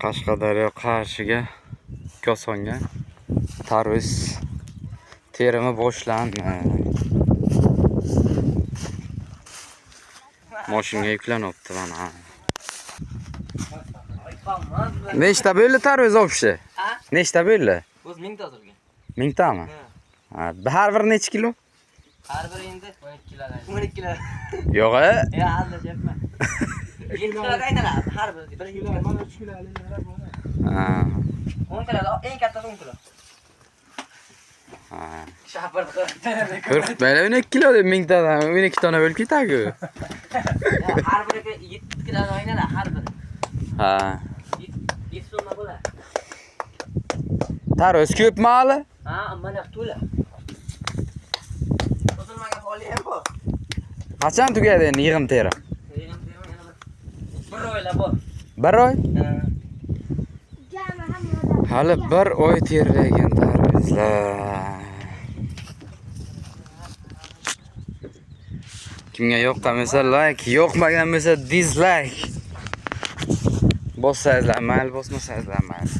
Qashqadaryo Qarshiga Kosonga tarvuz terimi boshlandi. Mashinaga yuklanibdi mana. Nechta bo'ldi tarvuz opshi? Nechta bo'ldi? O'z 1000 ta turgan. 1000 tami? Ha, har bir necha kilo? Har biri endi 12 kilo. 12 kilo. Yo'q, Ya, aldajapman. 7 kilo aytadi, har biri 1 kilo. Mana 3 kilo ha. 10 kilo, eng kattasi 10 kilo. Ha. Shahar Qo'rqit bayla 12 kilo deb 1000 tadan 12 tona bo'lib ketadi-ku. Har biriga 7 kilo o'ynadi, har biri. Ha. 7 so'm bo'ladi. Tarvuz ko'pmi hali? Ha, mana to'la. O'zilmagan holi ham bor. Qachon tugadi endi yig'im teri? Yig'im yana bir oylar bor. 1 oy? Hali 1 oy terlagan tarvuzlar. Kimga yoqqan bo'lsa like, yoqmagan bo'lsa dislike. Bossangiz mayli, bosmasangiz mayli.